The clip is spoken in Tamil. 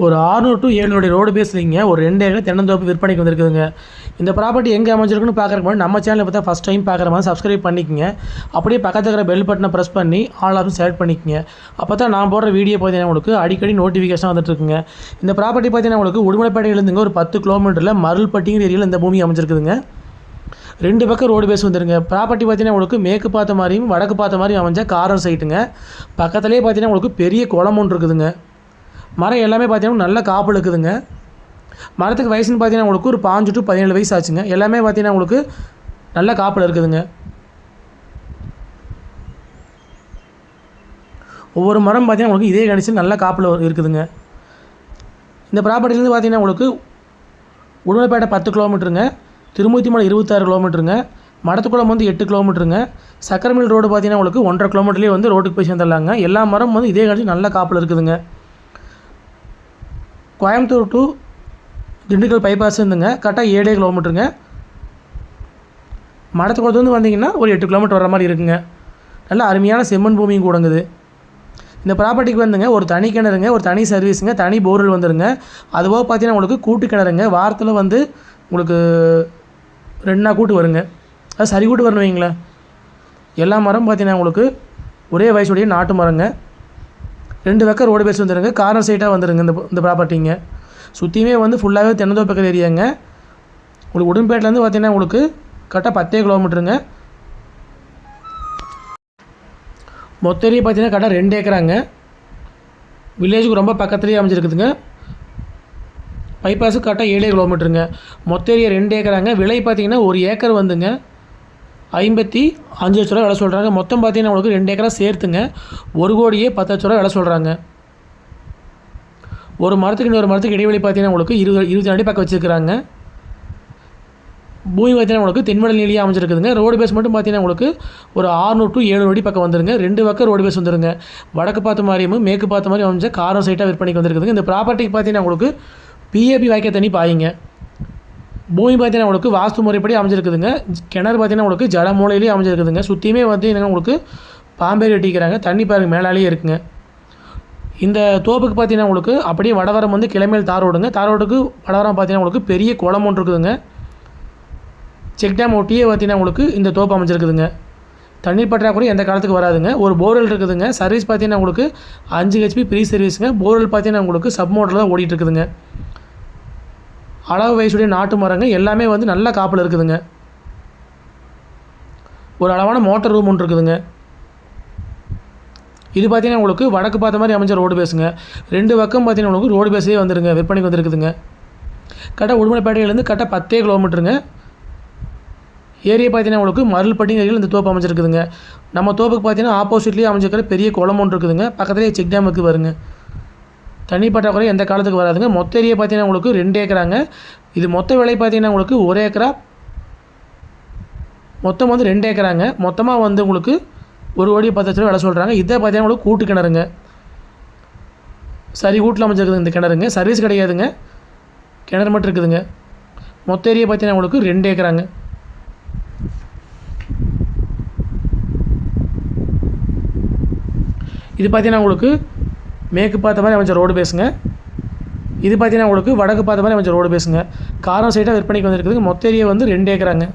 ஒரு 600 to 700 ரோடு பேசுகிறீங்க. ஒரு 2 ஏக்கர் தென்னந்தோப்பு விற்பனைக்கு வந்திருக்குதுங்க. இந்த ப்ராப்பர்ட்டி எங்கே அமைஞ்சிருக்குன்னு பார்க்குறக்கு முன்னாடி நம்ம சேனலை பார்த்தா ஃபஸ்ட் டைம் பார்க்குற மாதிரி சப்ஸ்கிரைப் பண்ணிக்கங்க. அப்படியே பக்கத்தில் இருக்கிற பெல் பட்டனை ப்ரெஸ் பண்ணி ஆல் ஆப்ஷன் செலக்ட் பண்ணிக்கங்க. அப்போ தான் நான் போடுற வீடியோ பார்த்தீங்கன்னா உங்களுக்கு அடிக்கடி நோட்டிஃபிகேஷன் வந்துட்டுருக்குங்க. இந்த ப்ராப்பர்ட்டி பார்த்தீங்கன்னா உங்களுக்கு உடுமலைப்பேட்டையிலேருந்துங்க ஒரு 10 கிலோமீட்டரில் மருள்பட்டிங்கிற ஏரியாவில் இந்த பூமி அமைஞ்சிருக்குதுங்க. 2 பக்கம் ரோடு பேஸ் வந்துருங்க. ப்ராப்பர்ட்டி பார்த்தீங்கன்னா உங்களுக்கு மேற்கு பார்த்த மாதிரியும் வடக்கு பார்த்த மாதிரியும் அமைஞ்ச கார்னர் சைட்டுங்க. பக்கத்துலேயே பார்த்தீங்கன்னா உங்களுக்கு பெரிய குளம் ஒன்று இருக்குதுங்க. மரம் எல்லாமே பார்த்தீங்கன்னா நல்ல காப்பு இருக்குதுங்க. மரத்துக்கு வயசுன்னு பார்த்தீங்கன்னா உங்களுக்கு ஒரு 5 to 17 வயசு ஆச்சுங்க. எல்லாமே பார்த்தீங்கன்னா உங்களுக்கு நல்ல காப்பில் இருக்குதுங்க. ஒவ்வொரு மரம் பார்த்தீங்கன்னா உங்களுக்கு இதே கணிச்சு நல்ல காப்பில் இருக்குதுங்க. இந்த ப்ராப்பர்ட்டிலேருந்து பார்த்தீங்கன்னா உங்களுக்கு உடுமலைப்பேட்டை 10 கிலோமீட்டருங்க, திருமூர்த்திமலை 26 கிலோமீட்டருங்க, மடத்துக்குளம் வந்து 8 கிலோமீட்டருங்க, சக்கரமில் ரோடு பார்த்தீங்கன்னா உங்களுக்கு 1.5 கிலோமீட்டர்லேயே வந்து ரோட்டுக்கு போய் சேர்ந்துடலாங்க. எல்லா மரம் வந்து இதே கணிச்சு நல்ல காப்பில் இருக்குதுங்க. கோயம்புத்தூர் டு திண்டுக்கல் பைபாஸ் இருந்துங்க கரெக்டாக 7 கிலோமீட்டருங்க. மடத்துக்குளத்து வந்து வந்தீங்கன்னா ஒரு 8 கிலோமீட்டர் வர மாதிரி இருக்குங்க. நல்ல அருமையான செம்மண் பூமியும் கூடங்குது. இந்த ப்ராப்பர்ட்டிக்கு வந்துங்க ஒரு தனி கிணறுங்க, ஒரு தனி சர்வீஸுங்க, தனி போர்வெல் வந்துருங்க. அதுபோக பார்த்தீங்கன்னா உங்களுக்கு கூட்டு கிணறுங்க. வாரத்தில் வந்து உங்களுக்கு 2 நாள் கூட்டு வருங்க. அது சரி கூட்டு வரணும் வைங்களேன். எல்லா மரம் பார்த்தீங்கன்னா உங்களுக்கு ஒரே வயசுடைய நாட்டு மரங்க. 2 பக்கம் ரோடு பேஸ் வந்துடுங்க. கார்னர் சைட்டாக வந்துடுங்க இந்த ப்ராப்பர்ட்டிங்க. சுற்றியுமே வந்து ஃபுல்லாகவே தென்னந்தோப்பு ஏரியாங்க. உங்களுக்கு உடும்பேட்டிலேருந்து பார்த்தீங்கன்னா உங்களுக்கு கரெக்டாக 10 கிலோமீட்டருங்க. மொத்த ஏரியா பார்த்தீங்கன்னா கரெக்டாக 2 ஏக்கராங்க. வில்லேஜுக்கு ரொம்ப பக்கத்துலேயே அமைஞ்சிருக்குதுங்க. பைபாஸுக்கு கரெக்டாக 7 கிலோமீட்டருங்க. மொத்த ஏரியா 2 ஏக்கராங்க. விலை பார்த்தீங்கன்னா ஒரு ஏக்கர் வந்துங்க 55 லட்ச ரூபா விலை சொல்கிறாங்க. மொத்தம் பார்த்தீங்கன்னா உங்களுக்கு 2 ஏக்கரா சேர்த்துங்க 1,10,00,000 ரூபா விலை சொல்கிறாங்க. ஒரு மரத்துக்கு இன்னொரு மரத்துக்கு இடைவெளி பார்த்தீங்கன்னா உங்களுக்கு 20 அடி பக்கம் வச்சுருக்குறாங்க. பூமி பார்த்தீங்கன்னா உங்களுக்கு தென்மடல் நீலியாக அமைஞ்சிருக்குதுங்க. ரோடு பேஸ் மட்டும் பார்த்தீங்கன்னா உங்களுக்கு ஒரு 600 to 700 அடி பக்கம் வந்துருங்க. 2 பக்கம் ரோடு பேஸ் வந்துருங்க. வடக்கு பார்த்த மாதிரியும் மேற்கு பார்த்த மாதிரி அமைஞ்ச கார்னர் சைட்டாக விற்பனைக்கு வந்துருக்குதுங்க. இந்த ப்ராப்பர்ட்டிக்கு பார்த்தீங்கன்னா உங்களுக்கு பிஏபி வாய்க்க தண்ணி பாயிங்க. பூமி பார்த்தீங்கன்னா உங்களுக்கு வாஸ்து முறைப்படி அமைஞ்சிருக்குதுங்க. கிணறு பார்த்தீங்கன்னா உங்களுக்கு ஜல மூலையிலேயே அமைஞ்சிருக்குதுங்க. சுற்றியுமே பார்த்தீங்கன்னா உங்களுக்கு பாம்பேரி வெட்டிக்கிறாங்க. தண்ணி பாருங்க மேலாலேயே இருக்குங்க. இந்த தோப்புக்கு பார்த்தீங்கன்னா உங்களுக்கு அப்படியே வடவரம் வந்து கிளமையில் தார் ரோடுங்க. தார் ரோடுக்கு வடவரம் பார்த்தீங்கன்னா உங்களுக்கு பெரிய குளம் ஒன்று இருக்குதுங்க. செக் டேம் ஒட்டியே பார்த்தீங்கன்னா உங்களுக்கு இந்த தோப்பு அமைஞ்சிருக்குதுங்க. தண்ணீர் பற்றாக்குறை எந்த காலத்துக்கு வராதுங்க. ஒரு போர்வெல் இருக்குதுங்க. சர்வீஸ் பார்த்தீங்கன்னா உங்களுக்கு 5 HP ஃப்ரீ சர்வீஸுங்க. போர்வெல் பார்த்தீங்கன்னா உங்களுக்கு சப் மோட்டரில் தான் ஓடிட்டு இருக்குதுங்க. அளவு வயசுடைய நாட்டு மரங்க எல்லாமே வந்து நல்ல காப்பில் இருக்குதுங்க. ஒரு அளவான மோட்டர் ரூம் ஒன்று இருக்குதுங்க. இது பார்த்தீங்கன்னா உங்களுக்கு வடக்கு பார்த்த மாதிரி அமைஞ்ச ரோடு பேஸுங்க. 2 பக்கம் பார்த்தீங்கன்னா உங்களுக்கு ரோடு பேஸே வந்துருங்க விற்பனைக்கு வந்துருக்குதுங்க. கரெக்டாக உடுமலைப்பேட்டையிலேருந்து கரெக்டாக 10 கிலோமீட்டருங்க. ஏரியா பார்த்தீங்கன்னா உங்களுக்கு மருள்பட்டிங்க ஏரியாவில் இந்த தோப்பு அமைஞ்சிருக்குதுங்க. நம்ம தோப்புக்கு பார்த்தீங்கன்னா ஆப்போசிட்லேயே அமைஞ்சிருக்கிற பெரிய குளம் ஒன்று இருக்குதுங்க. பக்கத்துலேயே செக் டேமுக்கு வருங்க. தண்ணி பற்றாக்குறை எந்த காலத்துக்கு வராதுங்க. மொத்த ஏரியா பார்த்தீங்கன்னா உங்களுக்கு 2 ஏக்கராங்க. இது மொத்த விலை பார்த்தீங்கன்னா உங்களுக்கு 1 ஏக்கரா மொத்தம் வந்து 2 ஏக்கராங்க. மொத்தமாக வந்து உங்களுக்கு 1,10,00,000 ரூபா விலை சொல்கிறாங்க. இதை பார்த்தீங்கன்னா உங்களுக்கு கூட்டு கிணறுங்க. சரி கூட்டில் அமைஞ்சிருக்குது இந்த கிணறுங்க. சர்வீஸ் கிடையாதுங்க. கிணறு மட்டும் இருக்குதுங்க. மொத்த ஏரியா பார்த்தீங்கன்னா உங்களுக்கு 2 ஏக்கராங்க. இது பார்த்தீங்கன்னா உங்களுக்கு மேற்கு பார்த்த மாதிரி அமைச்ச ரோடு பேசுங்க. இது பார்த்தீங்கன்னா உங்களுக்கு வடக்கு பார்த்த மாதிரி அமைச்ச ரோடு பேசுங்க. காரம் சைட்டாக விற்பனைக்கு வந்துருக்குதுங்க. மொத்த ஏரியா வந்து 2 ஏக்கராங்க.